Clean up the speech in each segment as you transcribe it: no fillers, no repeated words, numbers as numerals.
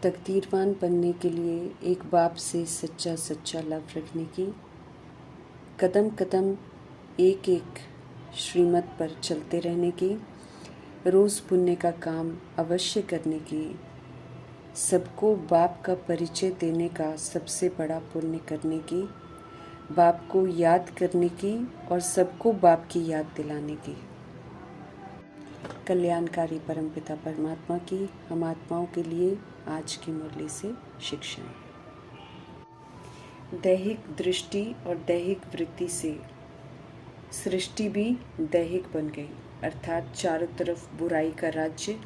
तकदीरवान बनने के लिए एक बाप से सच्चा सच्चा लव रखने की, कदम कदम एक एक श्रीमत पर चलते रहने की, रोज़ पुण्य का काम अवश्य करने की, सबको बाप का परिचय देने का सबसे बड़ा पुण्य करने की, बाप को याद करने की और सबको बाप की याद दिलाने की। कल्याणकारी परमपिता परमात्मा की हम आत्माओं के लिए आज की मुरली से शिक्षाएं। दैहिक दृष्टि और दैहिक वृत्ति से सृष्टि भी दैहिक बन गई, अर्थात चारों तरफ बुराई का राज्य,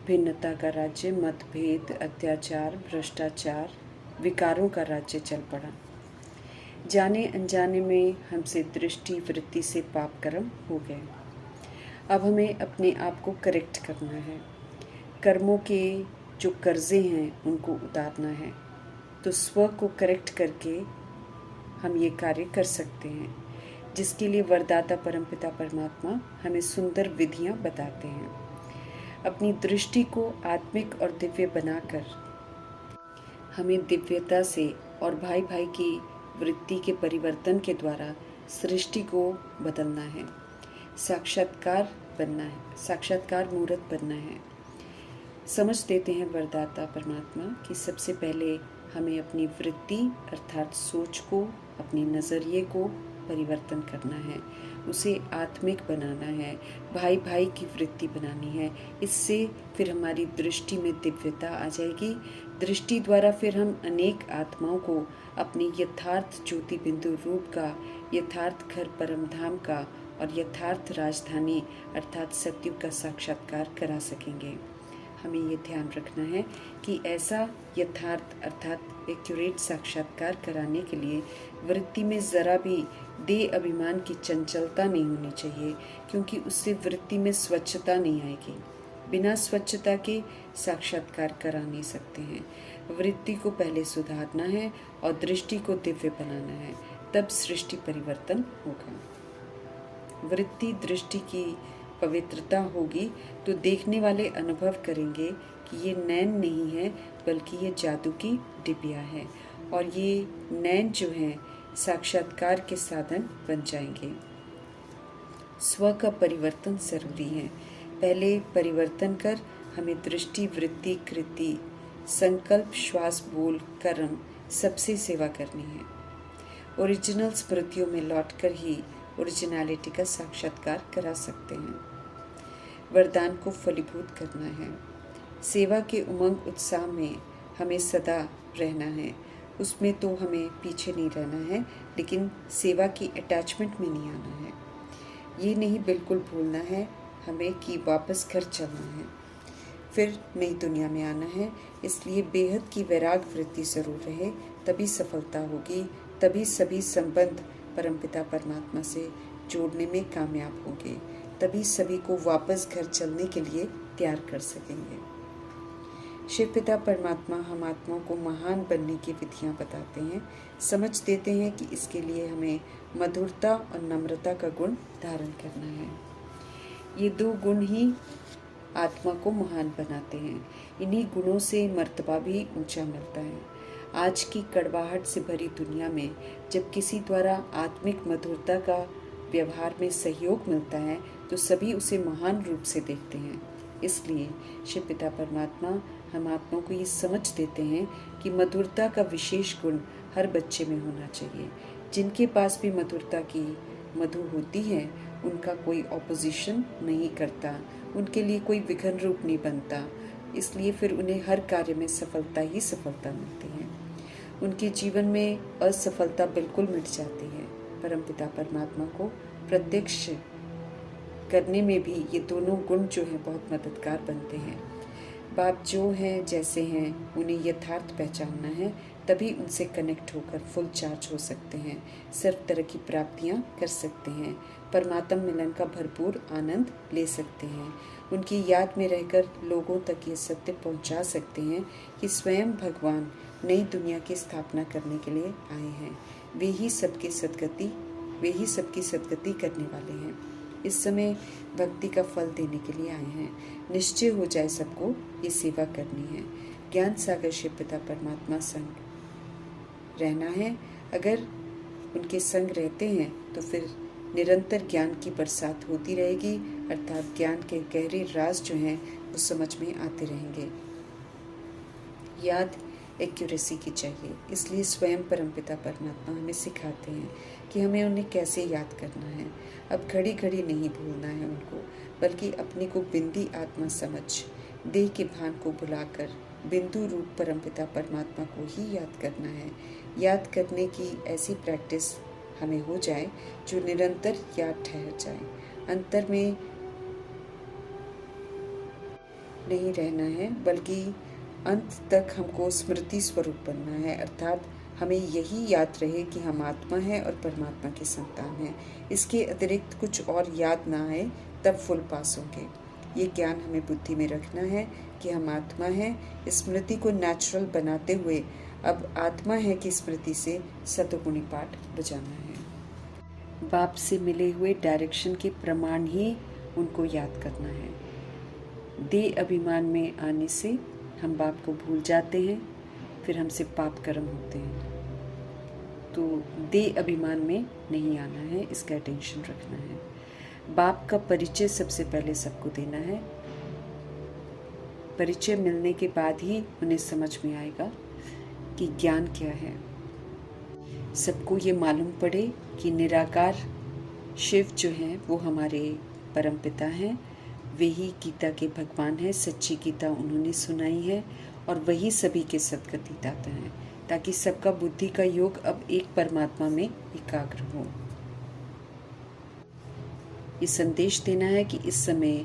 भिन्नता का राज्य, मतभेद, अत्याचार, भ्रष्टाचार, विकारों का राज्य चल पड़ा। जाने अनजाने में हमसे दृष्टि वृत्ति से पाप कर्म हो गए। अब हमें अपने आप को करेक्ट करना है। कर्मों के जो कर्जे हैं उनको उतारना है, तो स्व को करेक्ट करके हम ये कार्य कर सकते हैं, जिसके लिए वरदाता परमपिता परमात्मा हमें सुंदर विधियां बताते हैं। अपनी दृष्टि को आत्मिक और दिव्य बनाकर हमें दिव्यता से और भाई भाई की वृत्ति के परिवर्तन के द्वारा सृष्टि को बदलना है, साक्षात्कार बनना है, साक्षात्कार मूर्त बनना है। समझ देते हैं वरदाता परमात्मा कि सबसे पहले हमें अपनी वृत्ति अर्थात सोच को, अपनी नज़रिए को परिवर्तन करना है, उसे आत्मिक बनाना है, भाई भाई की वृत्ति बनानी है। इससे फिर हमारी दृष्टि में दिव्यता आ जाएगी। दृष्टि द्वारा फिर हम अनेक आत्माओं को अपने यथार्थ ज्योति बिंदु रूप का, यथार्थ घर परम धाम का और यथार्थ राजधानी अर्थात सत्युग का साक्षात्कार करा सकेंगे। हमें ये ध्यान रखना है कि ऐसा यथार्थ अर्थात एक्यूरेट साक्षात्कार कराने के लिए वृत्ति में ज़रा भी देह अभिमान की चंचलता नहीं होनी चाहिए, क्योंकि उससे वृत्ति में स्वच्छता नहीं आएगी। बिना स्वच्छता के साक्षात्कार करा नहीं सकते हैं। वृत्ति को पहले सुधारना है और दृष्टि को दिव्य बनाना है, तब सृष्टि परिवर्तन होगा। वृत्ति दृष्टि की पवित्रता होगी तो देखने वाले अनुभव करेंगे कि ये नैन नहीं है, बल्कि ये जादू की डिबिया है, और ये नैन जो हैं साक्षात्कार के साधन बन जाएंगे। स्व का परिवर्तन जरूरी है। पहले परिवर्तन कर हमें दृष्टि, वृत्ति, कृति, संकल्प, श्वास, बोल, कर्म सबसे सेवा करनी है। ओरिजिनल स्मृतियों में लौटकर ही ओरिजिनलिटी का साक्षात्कार करा सकते हैं। वरदान को फलीभूत करना है। सेवा के उमंग उत्साह में हमें सदा रहना है, उसमें तो हमें पीछे नहीं रहना है, लेकिन सेवा की अटैचमेंट में नहीं आना है। ये नहीं बिल्कुल भूलना है हमें कि वापस घर चलना है, फिर नई दुनिया में आना है। इसलिए बेहद की वैराग वृत्ति जरूर रहे, तभी सफलता होगी, तभी सभी संबंध परमपिता परमात्मा से जोड़ने में कामयाब होंगे, तभी सभी को वापस घर चलने के लिए तैयार कर सकेंगे। शिव पिता परमात्मा हम आत्माओं को महान बनने की विधियां बताते हैं, समझ देते हैं कि इसके लिए हमें मधुरता और नम्रता का गुण धारण करना है। ये दो गुण ही आत्मा को महान बनाते हैं। इन्हीं गुणों से मर्तबा भी ऊंचा मिलता है। आज की कड़वाहट से भरी दुनिया में जब किसी द्वारा आत्मिक मधुरता का व्यवहार में सहयोग मिलता है तो सभी उसे महान रूप से देखते हैं। इसलिए शिव पिता परमात्मा हम आत्माओं को ये समझ देते हैं कि मधुरता का विशेष गुण हर बच्चे में होना चाहिए। जिनके पास भी मधुरता की मधु होती है, उनका कोई ऑपोजिशन नहीं करता, उनके लिए कोई विघन रूप नहीं बनता। इसलिए फिर उन्हें हर कार्य में सफलता ही सफलता मिलती है। उनके जीवन में असफलता बिल्कुल मिट जाती है। परमपिता परमात्मा को प्रत्यक्ष करने में भी ये दोनों गुण जो हैं बहुत मददगार बनते हैं। बाप जो हैं, जैसे हैं, उन्हें यथार्थ पहचानना है, तभी उनसे कनेक्ट होकर फुल चार्ज हो सकते हैं, सर्व तरह की प्राप्तियां कर सकते हैं, परमात्म मिलन का भरपूर आनंद ले सकते हैं। उनकी याद में रहकर लोगों तक ये सत्य पहुंचा सकते हैं कि स्वयं भगवान नई दुनिया की स्थापना करने के लिए आए हैं। वे ही सबकी सद्गति करने वाले हैं। इस समय भक्ति का फल देने के लिए आए हैं। निश्चय हो जाए सबको ये सेवा करनी है। ज्ञान सागर शिव पिता परमात्मा संग रहना है। अगर उनके संग रहते हैं तो फिर निरंतर ज्ञान की बरसात होती रहेगी, अर्थात ज्ञान के गहरे राज जो हैं वो समझ में आते रहेंगे। याद एक्यूरेसी की चाहिए, इसलिए स्वयं परमपिता परमात्मा हमें सिखाते हैं कि हमें उन्हें कैसे याद करना है। अब घड़ी घड़ी नहीं भूलना है उनको, बल्कि अपने को बिंदी आत्मा समझ देह के भान को भुलाकर बिंदु रूप परमपिता परमात्मा को ही याद करना है। याद करने की ऐसी प्रैक्टिस हमें हो जाए जो निरंतर याद ठहर जाए। अंतर में नहीं रहना है, बल्कि अंत तक हमको स्मृति स्वरूप बनना है, अर्थात हमें यही याद रहे कि हम आत्मा हैं और परमात्मा की संतान हैं। इसके अतिरिक्त कुछ और याद ना आए, तब फुल पास होंगे। ये ज्ञान हमें बुद्धि में रखना है कि हम आत्मा हैं। स्मृति को नेचुरल बनाते हुए अब आत्मा है की स्मृति से सतोगुणी पाठ बजाना है। बाप से मिले हुए डायरेक्शन के प्रमाण ही उनको याद करना है। देह अभिमान में आने से हम बाप को भूल जाते हैं, फिर हमसे पाप कर्म होते हैं। तो देह अभिमान में नहीं आना है, इसका अटेंशन रखना है। बाप का परिचय सबसे पहले सबको देना है। परिचय मिलने के बाद ही उन्हें समझ में आएगा कि ज्ञान क्या है। सबको ये मालूम पड़े कि निराकार शिव जो हैं वो हमारे परमपिता हैं, वे ही गीता के भगवान हैं। सच्ची गीता उन्होंने सुनाई है और वही सभी के सद्गति दाता हैं, ताकि सबका बुद्धि का योग अब एक परमात्मा में एकाग्र हो। ये संदेश देना है कि इस समय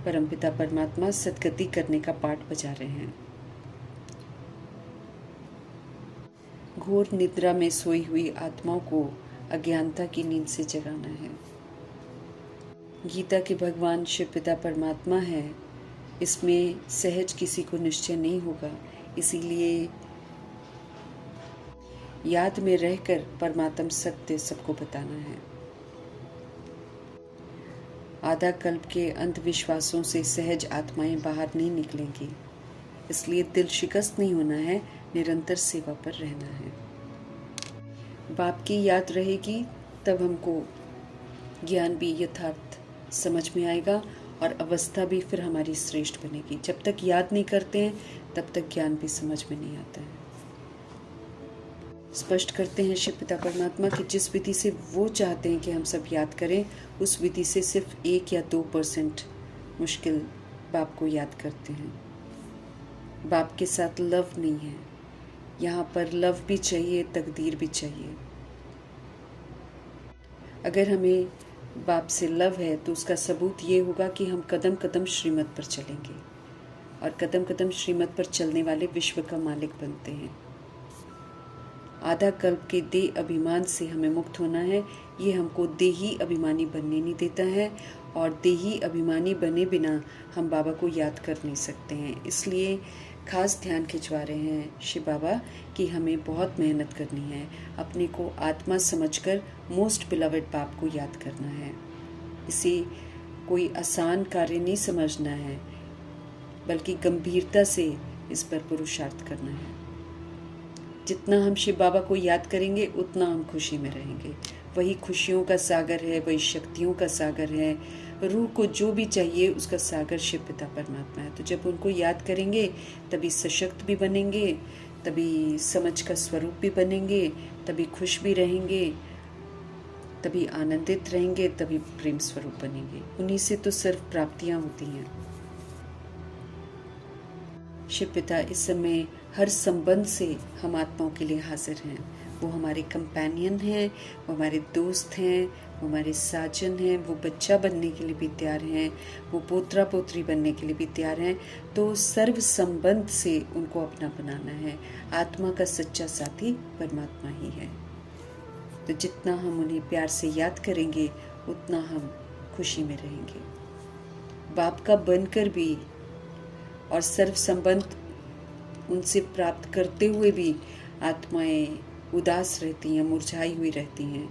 परमपिता परमात्मा सद्गति करने का पाठ बजा रहे हैं। घोर निद्रा में सोई हुई आत्माओं को अज्ञानता की नींद से जगाना है। गीता के भगवान शिव पिता परमात्मा है, इसमें सहज किसी को निश्चय नहीं होगा, इसीलिए याद में रहकर परमात्म सत्य सबको बताना है। आधा कल्प के अंधविश्वासों से सहज आत्माएं बाहर नहीं निकलेंगी, इसलिए दिल शिकस्त नहीं होना है, निरंतर सेवा पर रहना है। बाप की याद रहेगी तब हमको ज्ञान भी यथार्थ समझ में आएगा और अवस्था भी फिर हमारी श्रेष्ठ बनेगी। जब तक याद नहीं करते हैं तब तक ज्ञान भी समझ में नहीं आता है। स्पष्ट करते हैं शिव पिता परमात्मा कि जिस विधि से वो चाहते हैं कि हम सब याद करें, उस विधि से सिर्फ 1 या 2% मुश्किल बाप को याद करते हैं। बाप के साथ लव नहीं है, यहाँ पर लव भी चाहिए, तकदीर भी चाहिए। अगर हमें बाप से लव है तो उसका सबूत ये होगा कि हम कदम कदम श्रीमत पर चलेंगे, और कदम कदम श्रीमत पर चलने वाले विश्व का मालिक बनते हैं। आधा कल्प के देह अभिमान से हमें मुक्त होना है। ये हमको देही अभिमानी बनने नहीं देता है, और देही अभिमानी बने बिना हम बाबा को याद कर नहीं सकते हैं। इसलिए खास ध्यान खिंचवा रहे हैं शिव बाबा कि हमें बहुत मेहनत करनी है, अपने को आत्मा समझकर मोस्ट बिलवड बाप को याद करना है। इसे कोई आसान कार्य नहीं समझना है, बल्कि गंभीरता से इस पर पुरुषार्थ करना है। जितना हम शिव बाबा को याद करेंगे उतना हम खुशी में रहेंगे। वही खुशियों का सागर है, वही शक्तियों का सागर है। रूह को जो भी चाहिए उसका सागर शिव पिता परमात्मा है। तो जब उनको याद करेंगे तभी सशक्त भी बनेंगे, तभी समझ का स्वरूप भी बनेंगे, तभी खुश भी रहेंगे, तभी आनंदित रहेंगे, तभी प्रेम स्वरूप बनेंगे। उन्हीं से तो सर्व प्राप्तियां होती हैं। शिव पिता इस समय हर संबंध से हम आत्माओं के लिए हाजिर हैं। वो हमारे कंपेनियन हैं, वो हमारे दोस्त हैं, वो हमारे साजन हैं, वो बच्चा बनने के लिए भी तैयार हैं, वो पोत्रा पोत्री बनने के लिए भी तैयार हैं। तो सर्व संबंध से उनको अपना बनाना है। आत्मा का सच्चा साथी परमात्मा ही है। तो जितना हम उन्हें प्यार से याद करेंगे उतना हम खुशी में रहेंगे। बाप का बनकर भी और सर्व संबंध उनसे प्राप्त करते हुए भी आत्माएं उदास रहती हैं, मुरझाई हुई रहती हैं।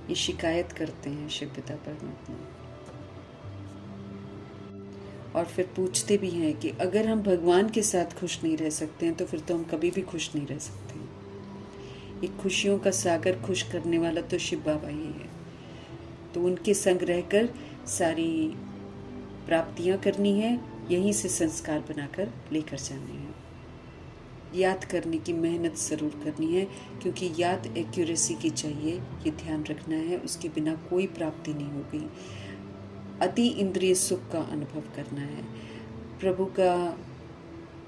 ये शिकायत करते हैं शिव पिता परमात्मा। और फिर पूछते भी हैं कि अगर हम भगवान के साथ खुश नहीं रह सकते हैं तो फिर तो हम कभी भी खुश नहीं रह सकते हैं। एक खुशियों का सागर खुश करने वाला तो शिव बाबा ही है। तो उनके संग रहकर सारी प्राप्तियां करनी है, यहीं से संस्कार बनाकर लेकर जाने हैं। याद करने की मेहनत ज़रूर करनी है, क्योंकि याद एक्यूरेसी की चाहिए, ये ध्यान रखना है। उसके बिना कोई प्राप्ति नहीं होगी। अति इंद्रिय सुख का अनुभव करना है, प्रभु का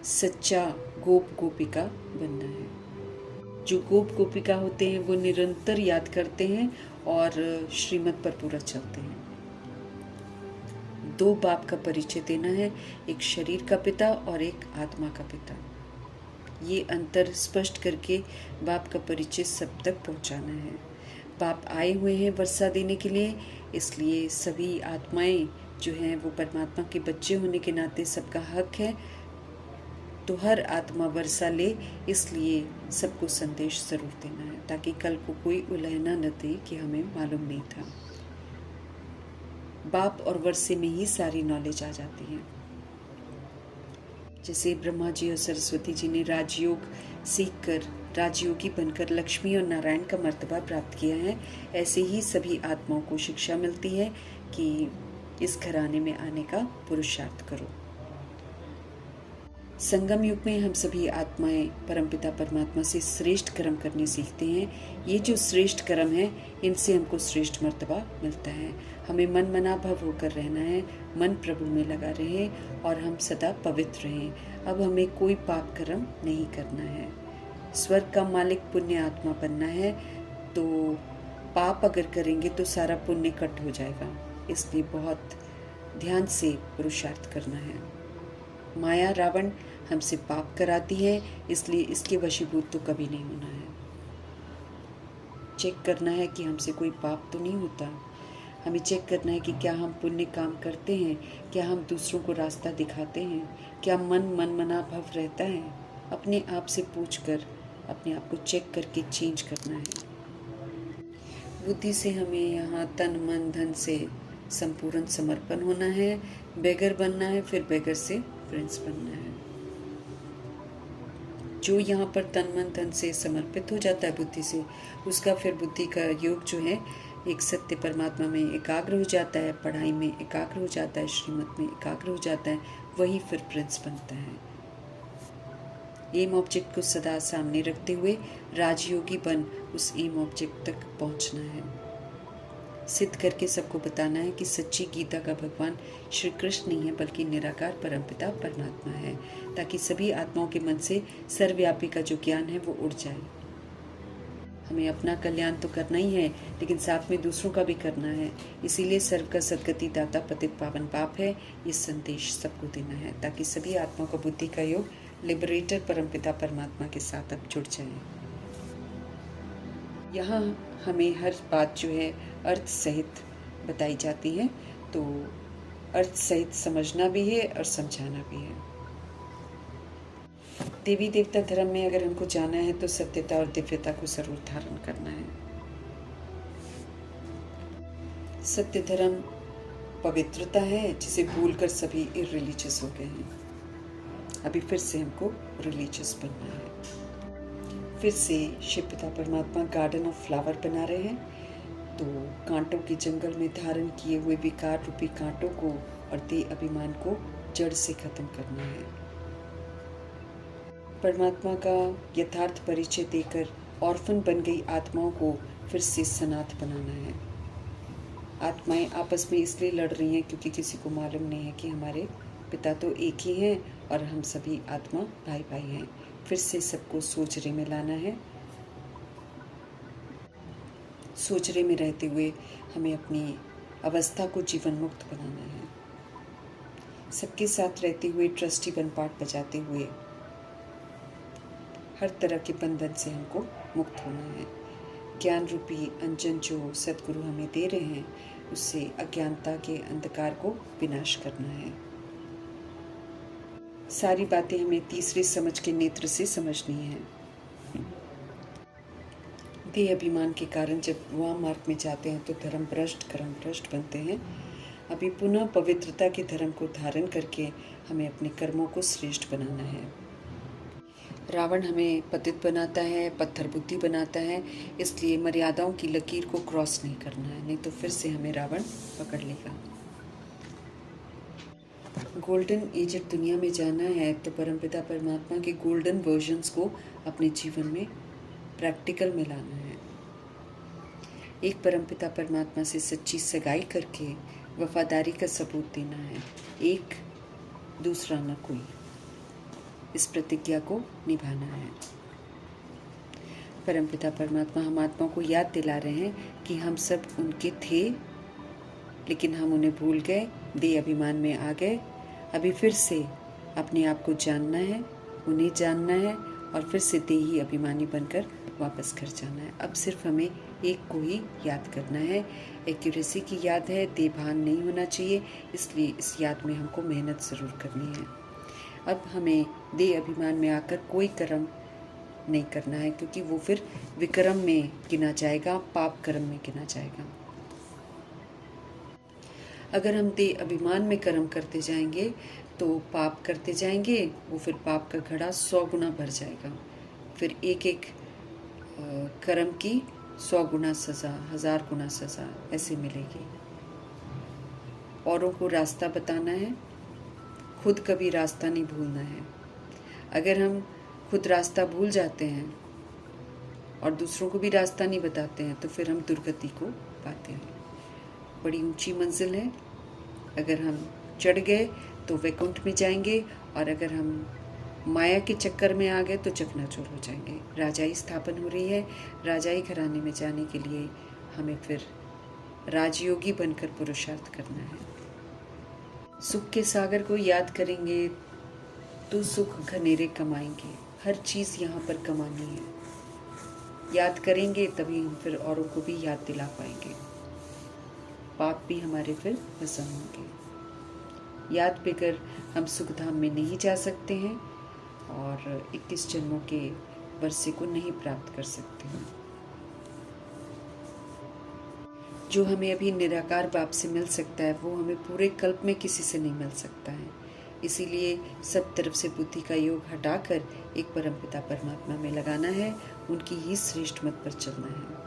सच्चा गोप गोपिका बनना है। जो गोप गोपिका होते हैं वो निरंतर याद करते हैं और श्रीमत पर पूरा चलते हैं। दो बाप का परिचय देना है, एक शरीर का पिता और एक आत्मा का पिता। ये अंतर स्पष्ट करके बाप का परिचय सब तक पहुंचाना है। बाप आए हुए हैं वर्षा देने के लिए, इसलिए सभी आत्माएं जो हैं वो परमात्मा के बच्चे होने के नाते सबका हक है। तो हर आत्मा वर्षा ले, इसलिए सबको संदेश ज़रूर देना है, ताकि कल को कोई उलहना न दे कि हमें मालूम नहीं था। बाप और वर्षे में ही सारी नॉलेज आ जाती है। जैसे ब्रह्मा जी और सरस्वती जी ने राजयोग सीखकर राजयोगी बनकर लक्ष्मी और नारायण का मर्तबा प्राप्त किया है, ऐसे ही सभी आत्माओं को शिक्षा मिलती है कि इस घराने में आने का पुरुषार्थ करो। संगम युग में हम सभी आत्माएं परमपिता परमात्मा से श्रेष्ठ कर्म करने सीखते हैं। ये जो श्रेष्ठ कर्म है, इनसे हमको श्रेष्ठ मर्तबा मिलता है। हमें मन मना भव होकर रहना है, मन प्रभु में लगा रहे और हम सदा पवित्र रहें। अब हमें कोई पाप कर्म नहीं करना है। स्वर्ग का मालिक पुण्य आत्मा बनना है, तो पाप अगर करेंगे तो सारा पुण्य कट हो जाएगा। इसलिए बहुत ध्यान से पुरुषार्थ करना है। माया रावण हमसे पाप कराती है, इसलिए इसके वशीभूत तो कभी नहीं होना है। चेक करना है कि हमसे कोई पाप तो नहीं होता। हमें चेक करना है कि क्या हम पुण्य काम करते हैं, क्या हम दूसरों को रास्ता दिखाते हैं, क्या मन मना भाव रहता है। अपने आप से पूछकर अपने आप को चेक करके चेंज करना है। बुद्धि से हमें यहाँ तन मन धन से संपूर्ण समर्पण होना है, बेगर बनना है, फिर बेगर से प्रिंस बनना है। जो यहाँ पर तन मन धन से समर्पित हो जाता है बुद्धि से, उसका फिर बुद्धि का योग जो है एक सत्य परमात्मा में एकाग्र हो जाता है, पढ़ाई में एकाग्र हो जाता है, श्रीमत में एकाग्र हो जाता है, वही फिर प्रिंस बनता है। एम ऑब्जेक्ट को सदा सामने रखते हुए राजयोगी बन उस एम ऑब्जेक्ट तक पहुंचना है। सिद्ध करके सबको बताना है कि सच्ची गीता का भगवान श्री कृष्ण नहीं है, बल्कि निराकार परमपिता परमात्मा है, ताकि सभी आत्माओं के मन से सर्वव्यापी का जो ज्ञान है वो उड़ जाए। हमें अपना कल्याण तो करना ही है, लेकिन साथ में दूसरों का भी करना है। इसीलिए सर्व का सद्गति दाता पतित पावन पाप है, ये संदेश सबको देना है, ताकि सभी आत्माओं का बुद्धि का योग लिबरेटर परमपिता परमात्मा के साथ अब जुड़ जाए। यहाँ हमें हर बात जो है अर्थ सहित बताई जाती है, तो अर्थ सहित समझना भी है और समझाना भी है। देवी देवता धर्म में अगर हमको जाना है तो सत्यता और दिव्यता को जरूर धारण करना है। सत्य धर्म पवित्रता है, जिसे भूलकर सभी इररिलीजियस हो गए हैं। अभी फिर से हमको रिलीजियस बनना है। फिर से शिव पिता परमात्मा गार्डन ऑफ फ्लावर बना रहे हैं, तो कांटों के जंगल में धारण किए हुए विकार रूपी कांटों को और देह अभिमान को जड़ से खत्म करना है। परमात्मा का यथार्थ परिचय देकर ऑर्फन बन गई आत्माओं को फिर से सनाथ बनाना है। आत्माएं आपस में इसलिए लड़ रही हैं क्योंकि किसी को मालूम नहीं है कि हमारे पिता तो एक ही हैं और हम सभी आत्मा भाई भाई हैं। फिर से सबको सोचरे में लाना है। सोचरे में रहते हुए हमें अपनी अवस्था को जीवन मुक्त बनाना है। सबके साथ रहते हुए ट्रस्टी बनपाट बजाते हुए हर तरह के बंधन से हमको मुक्त होना है। ज्ञान रूपी अंजन जो सद्गुरु हमें दे रहे हैं, उससे अज्ञानता के अंधकार को विनाश करना है। सारी बातें हमें तीसरे समझ के नेत्र से समझनी है। देह अभिमान के कारण जब वाम मार्ग में जाते हैं तो धर्म भ्रष्ट कर्म भ्रष्ट बनते हैं। अभी पुनः पवित्रता के धर्म को धारण करके हमें अपने कर्मों को श्रेष्ठ बनाना है। रावण हमें पतित बनाता है, पत्थर बुद्धि बनाता है, इसलिए मर्यादाओं की लकीर को क्रॉस नहीं करना है, नहीं तो फिर से हमें रावण पकड़ लेगा। गोल्डन एजेड दुनिया में जाना है तो परमपिता परमात्मा के गोल्डन वर्जन्स को अपने जीवन में प्रैक्टिकल में लाना है। एक परमपिता परमात्मा से सच्ची सगाई करके वफादारी का सबूत देना है, एक दूसरा न कोई। इस प्रतिज्ञा को निभाना है। परमपिता परमात्मा हम आत्माओं को याद दिला रहे हैं कि हम सब उनके थे, लेकिन हम उन्हें भूल गए, देह अभिमान में आ गए। अभी फिर से अपने आप को जानना है, उन्हें जानना है और फिर से देही अभिमानी बनकर वापस घर जाना है। अब सिर्फ हमें एक को ही याद करना है। एक्यूरेसी की याद है, देभान नहीं होना चाहिए, इसलिए इस याद में हमको मेहनत ज़रूर करनी है। अब हमें देह अभिमान में आकर कोई कर्म नहीं करना है, क्योंकि वो फिर विक्रम में गिना जाएगा, पाप कर्म में गिना जाएगा। अगर हम देह अभिमान में कर्म करते जाएंगे तो पाप करते जाएंगे, वो फिर पाप का घड़ा 100 गुना भर जाएगा। फिर एक एक कर्म की 100 गुना सज़ा, 1000 गुना सज़ा ऐसे मिलेगी। औरों को रास्ता बताना है, खुद कभी रास्ता नहीं भूलना है। अगर हम खुद रास्ता भूल जाते हैं और दूसरों को भी रास्ता नहीं बताते हैं तो फिर हम दुर्गति को पाते हैं। बड़ी ऊंची मंजिल है, अगर हम चढ़ गए तो वैकुंठ में जाएंगे, और अगर हम माया के चक्कर में आ गए तो चकनाचूर हो जाएंगे। राजाई स्थापन हो रही है, राजाई घराने में जाने के लिए हमें फिर राजयोगी बनकर पुरुषार्थ करना है। सुख के सागर को याद करेंगे तो सुख घनेरे कमाएंगे। हर चीज़ यहाँ पर कमानी है, याद करेंगे तभी हम फिर औरों को भी याद दिला पाएंगे। पाप भी हमारे फिर भस्म होंगे। याद बगैर हम सुख धाम में नहीं जा सकते हैं और 21 जन्मों के वर्षे को नहीं प्राप्त कर सकते हैं। जो हमें अभी निराकार बाप से मिल सकता है वो हमें पूरे कल्प में किसी से नहीं मिल सकता है। इसीलिए सब तरफ से बुद्धि का योग हटाकर एक परमपिता परमात्मा में लगाना है, उनकी ही श्रेष्ठ मत पर चलना है।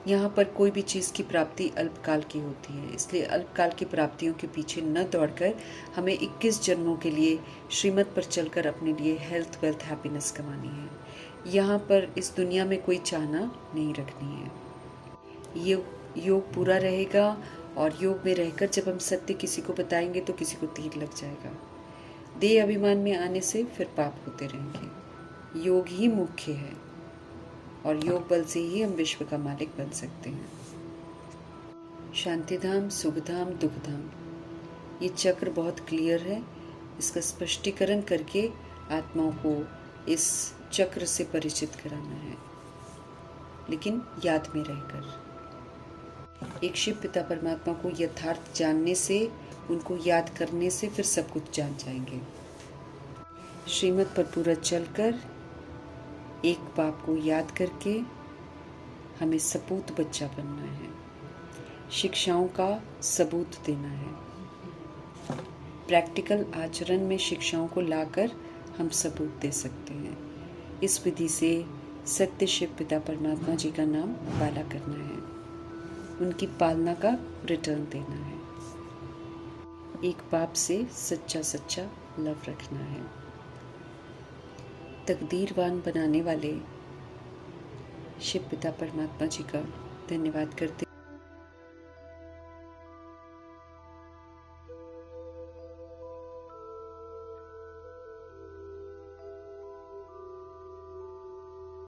यहाँ पर कोई भी चीज़ की प्राप्ति अल्पकाल की होती है, इसलिए अल्पकाल की प्राप्तियों के पीछे न दौड़कर हमें 21 जन्मों के लिए श्रीमत पर चलकर अपने लिए हेल्थ, वेल्थ, हैप्पीनेस कमानी है। यहाँ पर इस दुनिया में कोई चाहना नहीं रखनी है। योग पूरा रहेगा और योग में रहकर जब हम सत्य किसी को बताएंगे तो किसी को तीर लग जाएगा। देह अभिमान में आने से फिर पाप होते रहेंगे। योग ही मुख्य है और योग बल से ही हम विश्व का मालिक बन सकते हैं। शांतिधाम, सुखधाम, दुखधाम, ये चक्र बहुत क्लियर है। इसका स्पष्टीकरण करके आत्माओं को इस चक्र से परिचित कराना है, लेकिन याद में रहकर। एक शिव पिता परमात्मा को यथार्थ जानने से, उनको याद करने से फिर सब कुछ जान जाएंगे। श्रीमत पर पूरा चलकर एक बाप को याद करके हमें सपूत बच्चा बनना है, शिक्षाओं का सबूत देना है। प्रैक्टिकल आचरण में शिक्षाओं को लाकर हम सबूत दे सकते हैं। इस विधि से सत्य शिव पिता परमात्मा जी का नाम वाला करना है, उनकी पालना का रिटर्न देना है। एक बाप से सच्चा सच्चा लव रखना है। तकदीरवान बनाने वाले शिव पिता परमात्मा जी का धन्यवाद करते